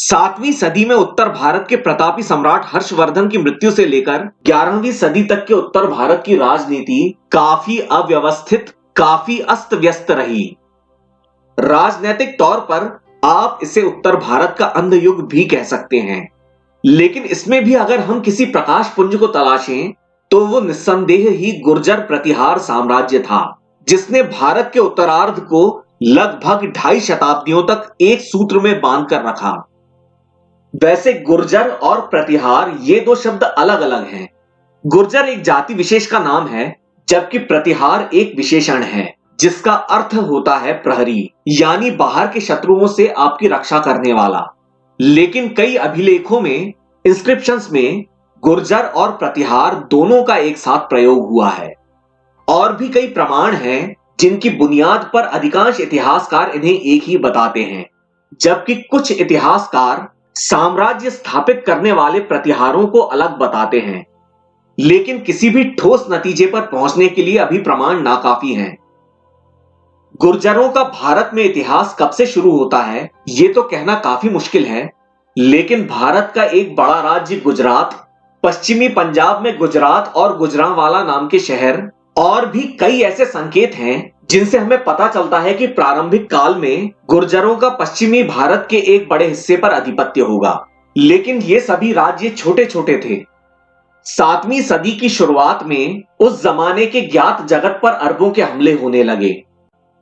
7वीं सदी में उत्तर भारत के प्रतापी सम्राट हर्षवर्धन की मृत्यु से लेकर 11वीं सदी तक के उत्तर भारत की राजनीति काफी अव्यवस्थित, काफी अस्त व्यस्त रही। राजनीतिक तौर पर आप इसे उत्तर भारत का अंध युग भी कह सकते हैं, लेकिन इसमें भी अगर हम किसी प्रकाश पुंज को तलाशें तो वो निस्संदेह ही गुर्जर प्रतिहार साम्राज्य था, जिसने भारत के उत्तरार्ध को लगभग 2.5 शताब्दियों तक एक सूत्र में बांध कर रखा। वैसे गुर्जर और प्रतिहार ये दो शब्द अलग अलग हैं। गुर्जर एक जाति विशेष का नाम है, जबकि प्रतिहार एक विशेषण है जिसका अर्थ होता है प्रहरी, यानी बाहर के शत्रुओं से आपकी रक्षा करने वाला। लेकिन कई अभिलेखों में, इंस्क्रिप्शंस में गुर्जर और प्रतिहार दोनों का एक साथ प्रयोग हुआ है। और भी कई प्रमाण हैं जिनकी बुनियाद पर अधिकांश इतिहासकार इन्हें एक ही बताते हैं, जबकि कुछ इतिहासकार साम्राज्य स्थापित करने वाले प्रतिहारों को अलग बताते हैं। लेकिन किसी भी ठोस नतीजे पर पहुंचने के लिए अभी प्रमाण नाकाफी हैं। गुर्जरों का भारत में इतिहास कब से शुरू होता है ये तो कहना काफी मुश्किल है, लेकिन भारत का एक बड़ा राज्य गुजरात, पश्चिमी पंजाब में गुजरात और गुजरांवाला नाम के शहर और भी कई ऐसे संकेत हैं जिनसे हमें पता चलता है कि प्रारंभिक काल में गुर्जरों का पश्चिमी भारत के एक बड़े हिस्से पर आधिपत्य होगा, लेकिन ये सभी राज्य छोटे छोटे थे। 7वीं सदी की शुरुआत में उस जमाने के ज्ञात जगत पर अरबों के हमले होने लगे।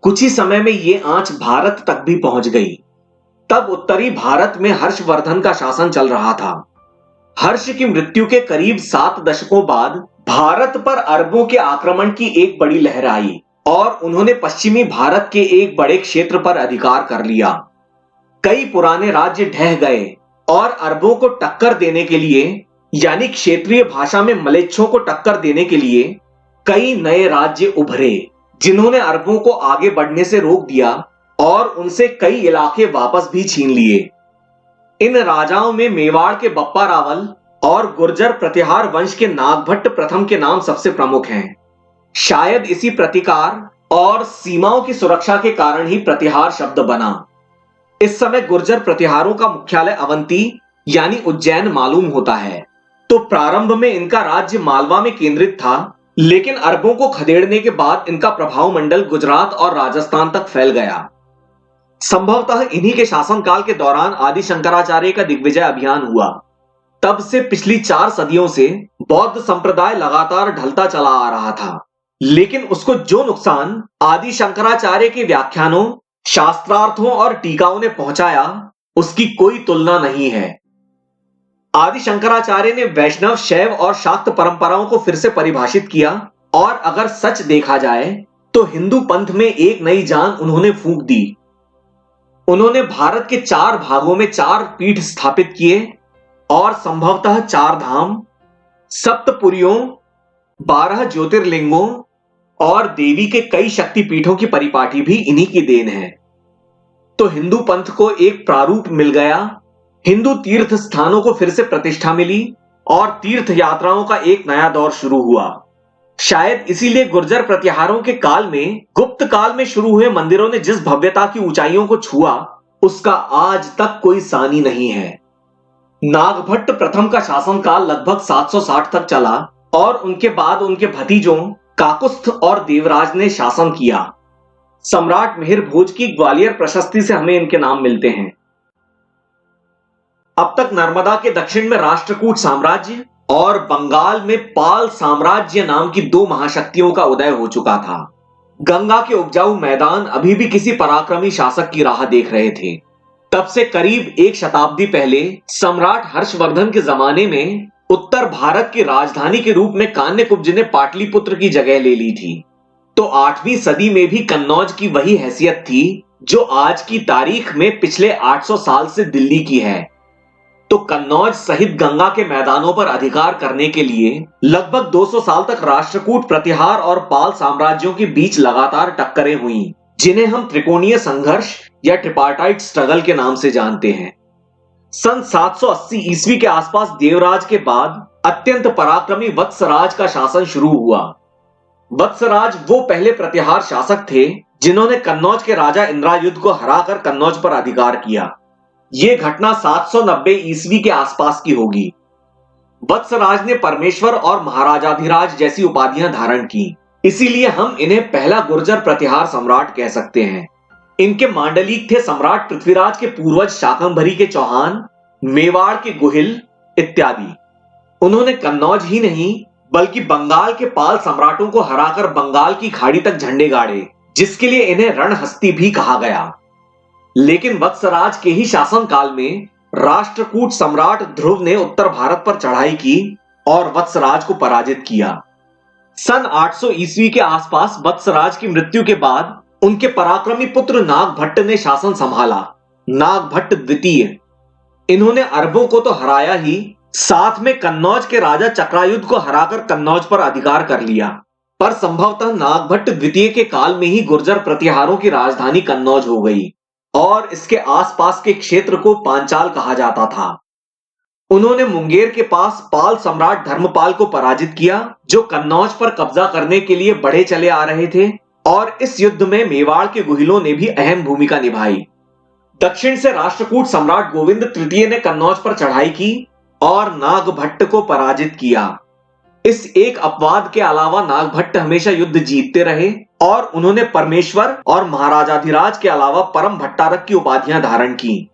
कुछ ही समय में ये आंच भारत तक भी पहुंच गई। तब उत्तरी भारत में हर्षवर्धन का शासन चल रहा था। हर्ष की मृत्यु के करीब 7 दशकों बाद भारत पर अरबों के आक्रमण की एक बड़ी लहर आई और उन्होंने पश्चिमी भारत के एक बड़े क्षेत्र पर अधिकार कर लिया। कई पुराने राज्य ढह गए और अरबों को टक्कर देने के लिए, यानी क्षेत्रीय भाषा में मलेच्छों को टक्कर देने के लिए, कई नए राज्य उभरे जिन्होंने अरबों को आगे बढ़ने से रोक दिया और उनसे कई इलाके वापस भी छीन लिए। इन राजाओं में मेवाड़ के बप्पा रावल और गुर्जर प्रतिहार वंश के नागभट्ट प्रथम के नाम सबसे प्रमुख हैं। शायद इसी प्रतिकार और सीमाओं की सुरक्षा के कारण ही प्रतिहार शब्द बना। इस समय गुर्जर प्रतिहारों का मुख्यालय अवंती यानी उज्जैन मालूम होता है। तो प्रारंभ में इनका राज्य मालवा में केंद्रित था, लेकिन अरबों को खदेड़ने के बाद इनका प्रभाव मंडल गुजरात और राजस्थान तक फैल गया। संभवतः इन्हीं के शासनकाल के दौरान आदि शंकराचार्य का दिग्विजय अभियान हुआ। तब से पिछली 4 सदियों से बौद्ध संप्रदाय लगातार ढलता चला आ रहा था, लेकिन उसको जो नुकसान आदि शंकराचार्य के व्याख्यानों, शास्त्रार्थों और टीकाओं ने पहुंचाया उसकी कोई तुलना नहीं है। आदि शंकराचार्य ने वैष्णव, शैव और शाक्त परंपराओं को फिर से परिभाषित किया और अगर सच देखा जाए तो हिंदू पंथ में एक नई जान उन्होंने फूंक दी। उन्होंने भारत के 4 भागों में 4 पीठ स्थापित किए और संभवतः 4 धाम, सप्तपुरियों, 12 ज्योतिर्लिंगों और देवी के कई शक्तिपीठों की परिपाटी भी इन्हीं की देन है। तो हिंदू पंथ को एक प्रारूप मिल गया, हिंदू तीर्थ स्थानों को फिर से प्रतिष्ठा मिली और तीर्थ यात्राओं का एक नया दौर शुरू हुआ। शायद इसीलिए गुर्जर प्रतिहारों के काल में, गुप्त काल में शुरू हुए मंदिरों ने जिस भव्यता की ऊंचाइयों को छुआ उसका आज तक कोई सानी नहीं है। नागभट्ट प्रथम का शासनकाल लगभग 760 तक चला और उनके बाद उनके भतीजों काकुस्थ और देवराज ने शासन किया। सम्राट मिहिर भोज की ग्वालियर प्रशस्ति से हमें इनके नाम मिलते हैं। अब तक नर्मदा के दक्षिण में राष्ट्रकूट साम्राज्य और बंगाल में पाल साम्राज्य नाम की 2 महाशक्तियों का उदय हो चुका था। गंगा के उपजाऊ मैदान अभी भी किसी पराक्रमी शासक की राह देख रहे थे। तब से करीब 1 शताब्दी पहले सम्राट हर्षवर्धन के जमाने में उत्तर भारत की राजधानी के रूप में कान्यकुब्ज ने पाटलिपुत्र की जगह ले ली थी। तो 8वीं सदी में भी कन्नौज की वही हैसियत थी जो आज की तारीख में पिछले 800 साल से दिल्ली की है। तो कन्नौज सहित गंगा के मैदानों पर अधिकार करने के लिए लगभग 200 साल तक राष्ट्रकूट, प्रतिहार और पाल साम्राज्यों के बीच लगातार टक्करें हुई, जिन्हें हम त्रिकोणीय संघर्ष या ट्रिपार्टाइट स्ट्रगल के नाम से जानते हैं। सन 780 ईस्वी के आसपास देवराज के बाद अत्यंत पराक्रमी वत्सराज का शासन शुरू हुआ। वत्सराज वो पहले प्रतिहार शासक थे जिन्होंने कन्नौज के राजा इंद्रायुध को हराकर कन्नौज पर अधिकार किया। यह घटना 790 ईस्वी के आसपास की होगी। वत्सराज ने परमेश्वर और महाराजाधिराज जैसी उपाधियां धारण की, इसीलिए हम इन्हें पहला गुर्जर प्रतिहार सम्राट कह सकते हैं। इनके मांडलिक थे सम्राट पृथ्वीराज के पूर्वज शाकंभरी के चौहान, मेवाड़ के गुहिल इत्यादि। उन्होंने कन्नौज ही नहीं बल्कि बंगाल के पाल सम्राटों को हराकर बंगाल की खाड़ी तक झंडे गाड़े, जिसके लिए इन्हें रणहस्ती भी कहा गया। लेकिन वत्सराज के ही शासनकाल में राष्ट्रकूट सम्राट ध्रुव ने उत्तर भारत पर चढ़ाई की और वत्सराज को पराजित किया। सन 800 ईस्वी के आसपास वत्सराज की मृत्यु के बाद उनके पराक्रमी पुत्र नागभट्ट ने शासन संभाला। नागभट्ट द्वितीय, इन्होंने अरबों को तो हराया ही, साथ में कन्नौज के राजा चक्रायुध को हराकर कन्नौज पर अधिकार कर लिया। पर संभवतः नागभट्ट द्वितीय के काल में ही गुर्जर प्रतिहारों की राजधानी कन्नौज हो गई और इसके आसपास के क्षेत्र को पांचाल कहा जाता था। उन्होंने मुंगेर के पास पाल सम्राट धर्मपाल को पराजित किया, जो कन्नौज पर कब्जा करने के लिए बढ़े चले आ रहे थे, और इस युद्ध में मेवाड़ के गुहिलों ने भी अहम भूमिका निभाई। दक्षिण से राष्ट्रकूट सम्राट गोविंद तृतीय ने कन्नौज पर चढ़ाई की और नागभट्ट को पराजित किया। इस एक अपवाद के अलावा नागभट्ट हमेशा युद्ध जीतते रहे और उन्होंने परमेश्वर और महाराजाधिराज के अलावा परम भट्टारक की उपाधियां धारण की।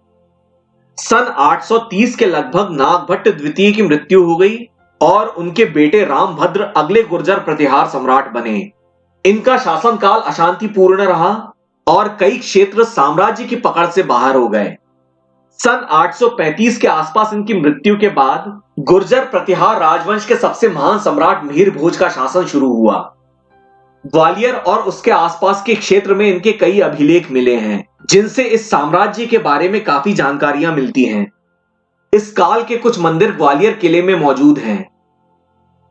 सन 830 के लगभग नागभट्ट द्वितीय की मृत्यु हो गई और उनके बेटे रामभद्र अगले गुर्जर प्रतिहार सम्राट बने। इनका शासनकाल अशांतिपूर्ण रहा और कई क्षेत्र साम्राज्य की पकड़ से बाहर हो गए। सन 835 के आसपास इनकी मृत्यु के बाद गुर्जर प्रतिहार राजवंश के सबसे महान सम्राट मिहिर भोज का शासन शुरू हुआ। ग्वालियर और उसके आसपास के क्षेत्र में इनके कई अभिलेख मिले हैं, जिनसे इस साम्राज्य के बारे में काफी जानकारियां मिलती हैं। इस काल के कुछ मंदिर ग्वालियर किले में मौजूद हैं।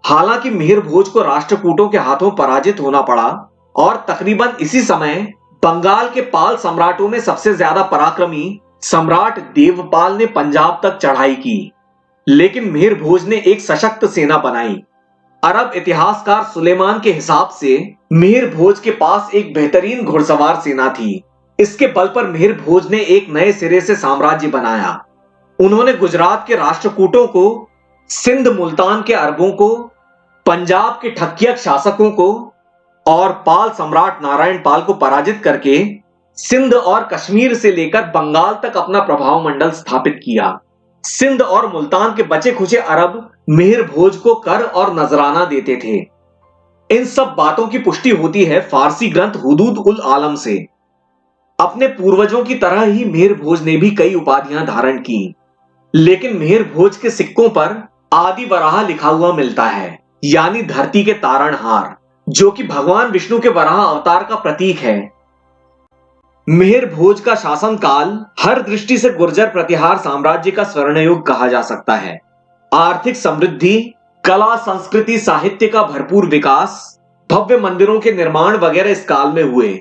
हालांकि मिहिर भोज को राष्ट्रकूटों के हाथों पराजित होना पड़ा और तकरीबन इसी समय बंगाल के पाल सम्राटों में सबसे ज्यादा पराक्रमी सम्राट देवपाल ने पंजाब तक चढ़ाई की, लेकिन मिहिर भोज ने एक सशक्त सेना बनाई। अरब इतिहासकार सुलेमान के हिसाब से मिहिर भोज के पास एक बेहतरीन घुड़सवार सेना थी। इसके बल पर मिहिर भोज ने एक नए सिरे से साम्राज्य बनाया। उन्होंने गुजरात के राष्ट्रकूटों को, सिंध मुल्तान के अरबों को, पंजाब के ठक्कियक शासकों को और पाल सम्राट नारायण पाल को पराजित करके सिंध और कश्मीर से लेकर बंगाल तक अपना प्रभाव मंडल स्थापित किया। सिंध और मुल्तान के बचे खुचे अरब मिहिर भोज को कर और नजराना देते थे। इन सब बातों की पुष्टि होती है फारसी ग्रंथ हुदूद उल आलम से। अपने पूर्वजों की तरह ही मिहिर भोज ने भी कई उपाधियां धारण की, लेकिन मिहिर भोज के सिक्कों पर आदि वराह लिखा हुआ मिलता है, यानी धरती के तारणहार, जो कि भगवान विष्णु के वराह अवतार का प्रतीक है। मिहिर भोज का शासनकाल हर दृष्टि से गुर्जर प्रतिहार साम्राज्य का स्वर्णयुग कहा जा सकता है। आर्थिक समृद्धि, कला संस्कृति साहित्य का भरपूर विकास, भव्य मंदिरों के निर्माण वगैरह इस काल में हुए।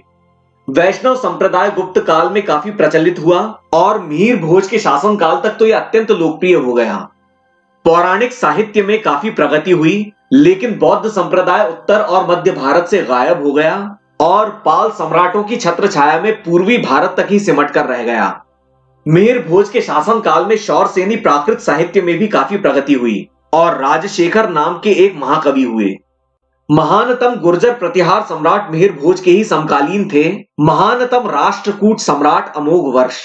वैष्णव संप्रदाय गुप्त काल में काफी प्रचलित हुआ और मिहिर भोज के शासनकाल तक तो यह अत्यंत लोकप्रिय हो गया। पौराणिक साहित्य में काफी प्रगति हुई, लेकिन बौद्ध संप्रदाय उत्तर और मध्य भारत से गायब हो गया और पाल सम्राटों की छत्र छाया में पूर्वी भारत तक ही सिमट कर रह गया। मिहिर भोज के शासनकाल में शौरसेनी प्राकृत साहित्य में भी काफी प्रगति हुई और राजशेखर नाम के एक महाकवि हुए। महानतम गुर्जर प्रतिहार सम्राट मिहिर भोज के ही समकालीन थे महानतम राष्ट्रकूट सम्राट अमोघ वर्ष।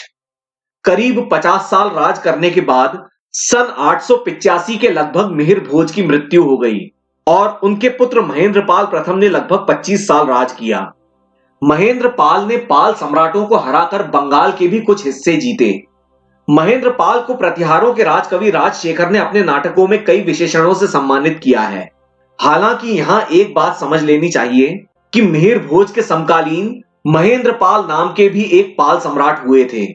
करीब 50 साल राज करने के बाद सन 885 के लगभग मिहिर भोज की मृत्यु हो गई और उनके पुत्र महेंद्रपाल प्रथम ने लगभग 25 साल राज किया। महेंद्रपाल ने पाल सम्राटों को हराकर बंगाल के भी कुछ हिस्से जीते। महेंद्रपाल को प्रतिहारों के राजकवि राजशेखर ने अपने नाटकों में कई विशेषणों से सम्मानित किया है। हालांकि यहां एक बात समझ लेनी चाहिए कि मिहिर भोज के समकालीन महेंद्रपाल नाम के भी एक पाल सम्राट हुए थे।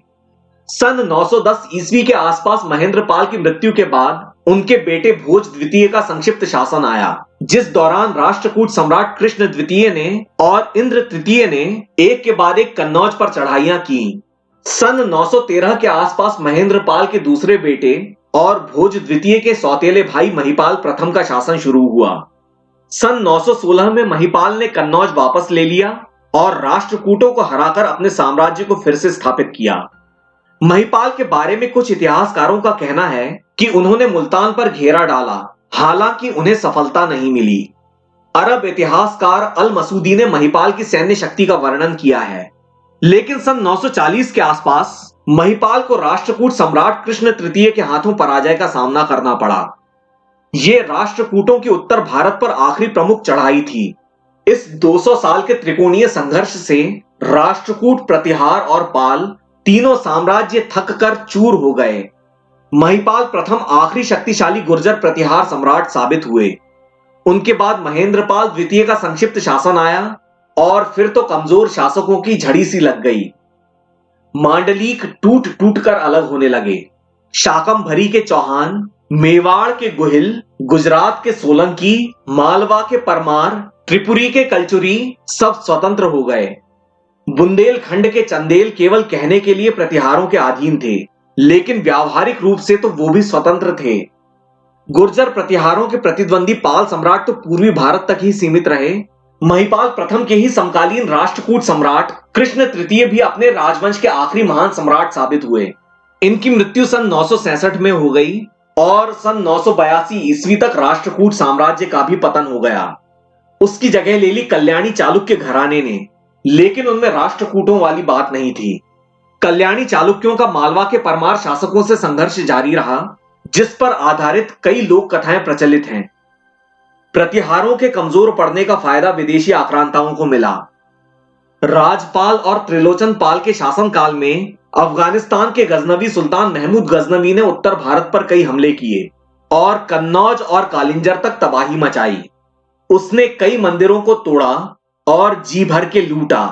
सन 910 ईस्वी के आसपास महेंद्रपाल की मृत्यु के बाद उनके बेटे भोज द्वितीय का संक्षिप्त शासन आया, जिस दौरान राष्ट्रकूट सम्राट कृष्ण द्वितीय ने और इंद्र तृतीय ने एक के बाद एक कन्नौज पर चढ़ाइयां की। सन 913 के आसपास महेंद्रपाल के दूसरे बेटे और भोज द्वितीय के सौतेले भाई महिपाल प्रथम का शासन शुरू हुआ। सन 916 में महिपाल ने कन्नौज वापस ले लिया और राष्ट्रकूटों को हराकर अपने साम्राज्य को फिर से स्थापित किया। महिपाल के बारे में कुछ इतिहासकारों का कहना है कि उन्होंने मुल्तान पर घेरा डाला, हालांकि उन्हें सफलता नहीं मिली। अरब इतिहासकार अल मसूदी ने महिपाल की सैन्य शक्ति का वर्णन किया है, लेकिन सन 940 के आसपास महिपाल को राष्ट्रकूट सम्राट कृष्ण तृतीय के हाथों पराजय का सामना करना पड़ा। यह राष्ट्रकूटों की उत्तर भारत पर आखिरी प्रमुख चढ़ाई थी। इस 200 साल के त्रिकोणीय संघर्ष से राष्ट्रकूट, प्रतिहार और पाल तीनों साम्राज्य थक कर चूर हो गए। महिपाल प्रथम आखिरी शक्तिशाली गुर्जर प्रतिहार सम्राट साबित हुए। उनके बाद महेंद्रपाल द्वितीय का संक्षिप्त शासन आया और फिर तो कमजोर शासकों की झड़ी सी लग गई। मांडलिक टूट टूट कर अलग होने लगे। शाकंभरी के चौहान, मेवाड़ के गुहिल, गुजरात के सोलंकी, मालवा के परमार, त्रिपुरी के कलचुरी सब स्वतंत्र हो गए। बुंदेलखंड के चंदेल केवल कहने के लिए प्रतिहारों के अधीन थे, लेकिन व्यावहारिक रूप से तो वो भी स्वतंत्र थे। गुर्जर प्रतिहारों के प्रतिद्वंदी पाल सम्राट तो पूर्वी भारत तक ही सीमित रहे। महिपाल प्रथम के ही समकालीन राष्ट्रकूट सम्राट कृष्ण तृतीय भी अपने राजवंश के आखिरी महान सम्राट साबित हुए। इनकी मृत्यु सन 967 में हो गई और सन 982 ईस्वी तक राष्ट्रकूट साम्राज्य का भी पतन हो गया। उसकी जगह ले ली कल्याणी चालुक्य घराने ने, लेकिन उनमें राष्ट्रकूटों वाली बात नहीं थी। कल्याणी चालुक्यों का मालवा के परमार शासकों से संघर्ष जारी रहा, जिस पर आधारित कई लोक कथाएं प्रचलित हैं। प्रतिहारों के कमजोर पड़ने का फायदा विदेशी आक्रांताओं को मिला। राजपाल और त्रिलोचन पाल के शासनकाल में अफगानिस्तान के गजनवी सुल्तान महमूद गजनवी ने उत्तर भारत पर कई हमले किए और कन्नौज और कालिंजर तक तबाही मचाई। उसने कई मंदिरों को तोड़ा और जी भर के लूटा।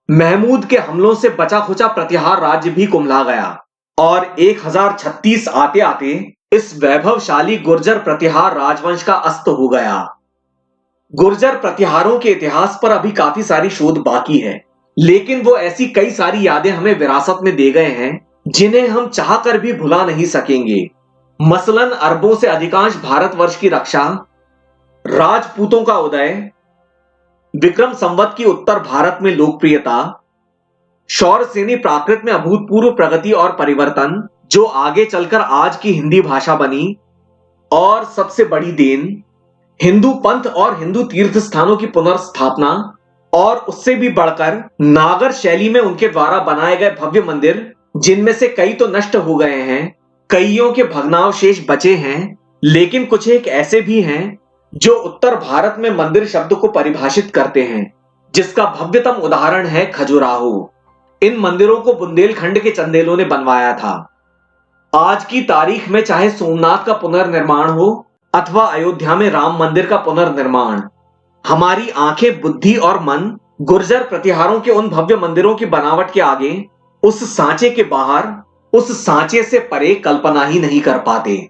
महमूद के हमलों से बचा खुचा प्रतिहार राज्य भी कुम्हला गया और 1036 आते आते इस वैभवशाली गुर्जर प्रतिहार राजवंश का अस्त हो गया। गुर्जर प्रतिहारों के इतिहास पर अभी काफी सारी शोध बाकी है, लेकिन वो ऐसी कई सारी यादें हमें विरासत में दे गए हैं जिन्हें हम चाहकर भी भुला नहीं सकेंगे। मसलन अरबों से अधिकांश भारतवर्ष की रक्षा, राजपूतों का उदय, विक्रम संवत की उत्तर भारत में लोकप्रियता, शौरसेनी प्राकृत में अभूतपूर्व प्रगति और परिवर्तन जो आगे चलकर आज की हिंदी भाषा बनी, और सबसे बड़ी देन हिंदू पंथ और हिंदू तीर्थ स्थानों की पुनर्स्थापना, और उससे भी बढ़कर नागर शैली में उनके द्वारा बनाए गए भव्य मंदिर, जिनमें से कई तो नष्ट हो गए हैं, कईयों के भग्नावशेष बचे हैं, लेकिन कुछ एक ऐसे भी हैं जो उत्तर भारत में मंदिर शब्द को परिभाषित करते हैं, जिसका भव्यतम उदाहरण है खजुराहो। इन मंदिरों को बुंदेलखंड के चंदेलों ने बनवाया था। आज की तारीख में चाहे सोमनाथ का पुनर्निर्माण हो अथवा अयोध्या में राम मंदिर का पुनर्निर्माण, हमारी आंखें, बुद्धि और मन गुर्जर प्रतिहारों के उन भव्य मंदिरों की बनावट के आगे, उस सांचे के बाहर, उस सांचे से परे कल्पना ही नहीं कर पाते।